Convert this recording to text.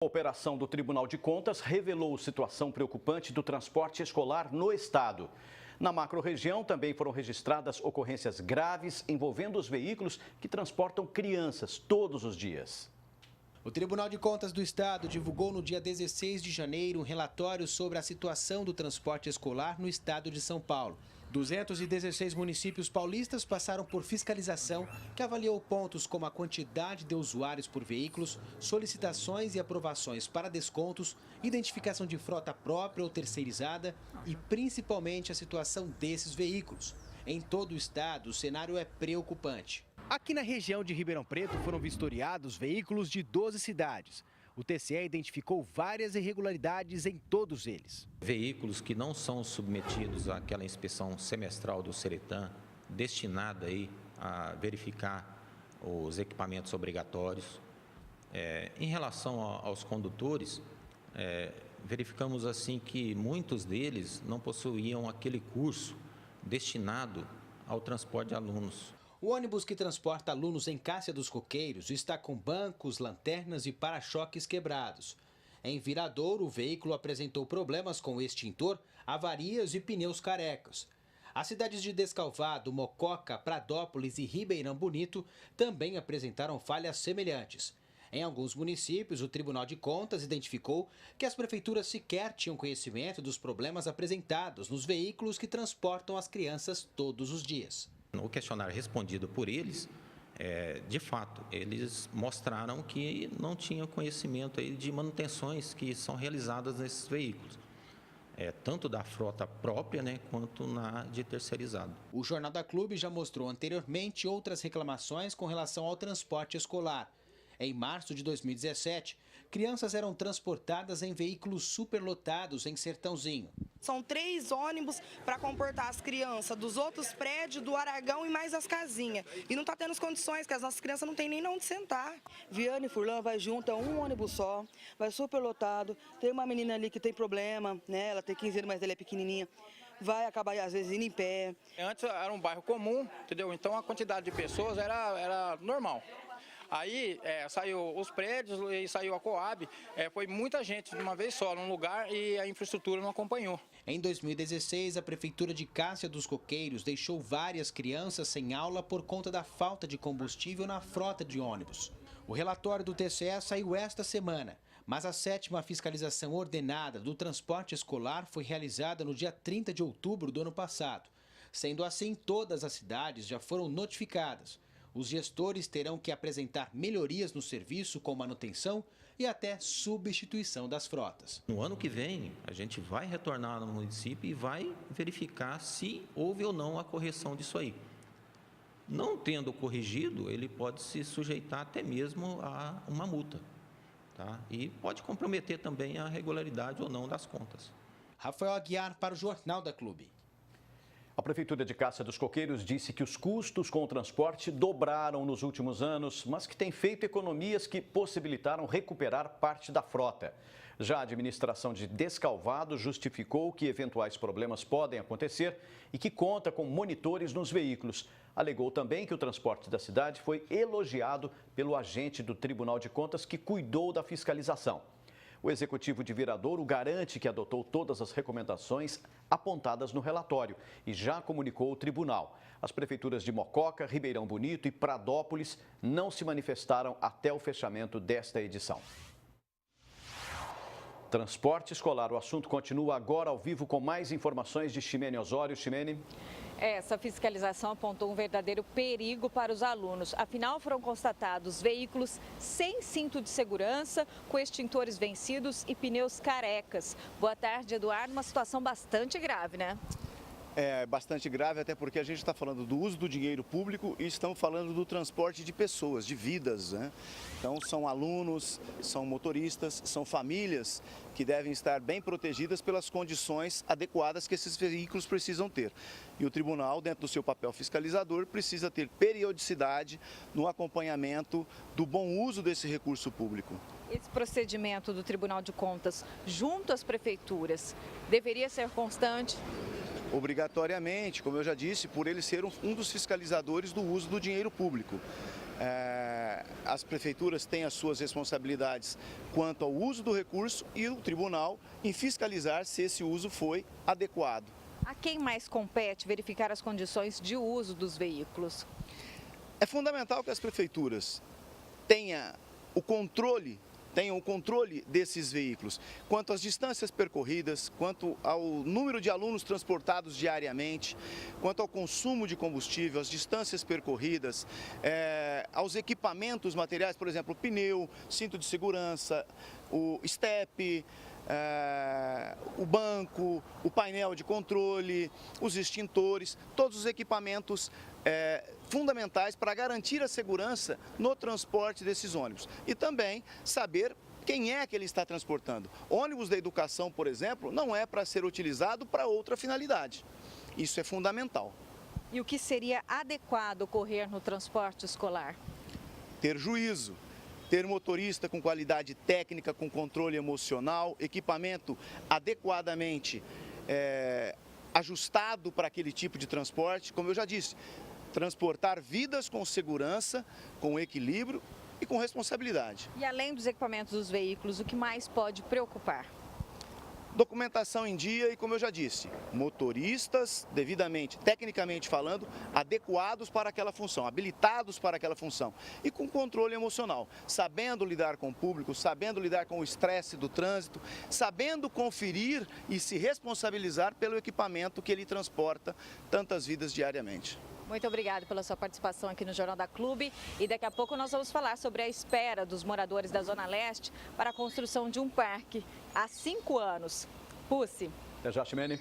A operação do Tribunal de Contas revelou situação preocupante do transporte escolar no estado. Na macro-região também foram registradas ocorrências graves envolvendo os veículos que transportam crianças todos os dias. O Tribunal de Contas do Estado divulgou no dia 16 de janeiro um relatório sobre a situação do transporte escolar no estado de São Paulo. 216 municípios paulistas passaram por fiscalização, que avaliou pontos como a quantidade de usuários por veículos, solicitações e aprovações para descontos, identificação de frota própria ou terceirizada e principalmente a situação desses veículos. Em todo o estado, o cenário é preocupante. Aqui na região de Ribeirão Preto foram vistoriados veículos de 12 cidades. O TCE identificou várias irregularidades em todos eles. Veículos que não são submetidos àquela inspeção semestral do Seretan, destinada aí a verificar os equipamentos obrigatórios. Em relação aos condutores, verificamos assim que muitos deles não possuíam aquele curso destinado ao transporte de alunos. O ônibus que transporta alunos em Cássia dos Coqueiros está com bancos, lanternas e para-choques quebrados. Em Viradouro, o veículo apresentou problemas com o extintor, avarias e pneus carecas. As cidades de Descalvado, Mococa, Pradópolis e Ribeirão Bonito também apresentaram falhas semelhantes. Em alguns municípios, o Tribunal de Contas identificou que as prefeituras sequer tinham conhecimento dos problemas apresentados nos veículos que transportam as crianças todos os dias. No questionário respondido por eles, de fato, eles mostraram que não tinham conhecimento aí de manutenções que são realizadas nesses veículos, tanto da frota própria, quanto na de terceirizado. O Jornal da Clube já mostrou anteriormente outras reclamações com relação ao transporte escolar. Em março de 2017, crianças eram transportadas em veículos superlotados em Sertãozinho. São 3 ônibus para comportar as crianças dos outros prédios, do Aragão e mais as casinhas. E não está tendo as condições, que as nossas crianças não têm nem onde sentar. Viana e Furlan vai junto, é um ônibus só, vai superlotado. Tem uma menina ali que tem problema, ela tem 15 anos, mas ela é pequenininha. Vai acabar, às vezes, indo em pé. Antes era um bairro comum, entendeu? Então a quantidade de pessoas era normal. Aí saiu os prédios e saiu a Coab, foi muita gente de uma vez só num lugar e a infraestrutura não acompanhou. Em 2016, a Prefeitura de Cássia dos Coqueiros deixou várias crianças sem aula por conta da falta de combustível na frota de ônibus. O relatório do TCE saiu esta semana, mas a 7ª fiscalização ordenada do transporte escolar foi realizada no dia 30 de outubro do ano passado. Sendo assim, todas as cidades já foram notificadas. Os gestores terão que apresentar melhorias no serviço com manutenção e até substituição das frotas. No ano que vem, a gente vai retornar no município e vai verificar se houve ou não a correção disso aí. Não tendo corrigido, ele pode se sujeitar até mesmo a uma multa, tá? E pode comprometer também a regularidade ou não das contas. Rafael Aguiar para o Jornal da Clube. A Prefeitura de Cássia dos Coqueiros disse que os custos com o transporte dobraram nos últimos anos, mas que tem feito economias que possibilitaram recuperar parte da frota. Já a administração de Descalvado justificou que eventuais problemas podem acontecer e que conta com monitores nos veículos. Alegou também que o transporte da cidade foi elogiado pelo agente do Tribunal de Contas que cuidou da fiscalização. O executivo de Viradouro garante que adotou todas as recomendações apontadas no relatório e já comunicou ao tribunal. As prefeituras de Mococa, Ribeirão Bonito e Pradópolis não se manifestaram até o fechamento desta edição. Transporte escolar, o assunto continua agora ao vivo com mais informações de Ximene Osório. Ximene. Essa fiscalização apontou um verdadeiro perigo para os alunos. Afinal, foram constatados veículos sem cinto de segurança, com extintores vencidos e pneus carecas. Boa tarde, Eduardo. Uma situação bastante grave, né? É bastante grave, até porque a gente está falando do uso do dinheiro público e estamos falando do transporte de pessoas, de vidas, né? Então são alunos, são motoristas, são famílias que devem estar bem protegidas pelas condições adequadas que esses veículos precisam ter. E o tribunal, dentro do seu papel fiscalizador, precisa ter periodicidade no acompanhamento do bom uso desse recurso público. Esse procedimento do Tribunal de Contas junto às prefeituras deveria ser constante? Obrigatoriamente, como eu já disse, por ele ser um dos fiscalizadores do uso do dinheiro público. As prefeituras têm as suas responsabilidades quanto ao uso do recurso e o tribunal em fiscalizar se esse uso foi adequado. A quem mais compete verificar as condições de uso dos veículos? É fundamental que as prefeituras tenham o controle desses veículos, quanto às distâncias percorridas, quanto ao número de alunos transportados diariamente, quanto ao consumo de combustível, as distâncias percorridas, aos equipamentos materiais, por exemplo, o pneu, cinto de segurança, o estepe, o banco, o painel de controle, os extintores, todos os equipamentos fundamentais para garantir a segurança no transporte desses ônibus. E também saber quem é que ele está transportando. Ônibus da educação, por exemplo, não é para ser utilizado para outra finalidade. Isso é fundamental. E o que seria adequado ocorrer no transporte escolar? Ter juízo. Ter motorista com qualidade técnica, com controle emocional, equipamento adequadamente ajustado para aquele tipo de transporte. Como eu já disse, transportar vidas com segurança, com equilíbrio e com responsabilidade. E além dos equipamentos dos veículos, o que mais pode preocupar? Documentação em dia e, como eu já disse, motoristas devidamente, tecnicamente falando, adequados para aquela função, habilitados para aquela função e com controle emocional, sabendo lidar com o público, sabendo lidar com o estresse do trânsito, sabendo conferir e se responsabilizar pelo equipamento que ele transporta tantas vidas diariamente. Muito obrigada pela sua participação aqui no Jornal da Clube. E daqui a pouco nós vamos falar sobre a espera dos moradores da Zona Leste para a construção de um parque há 5 anos. Pucci. Até já, Ximene.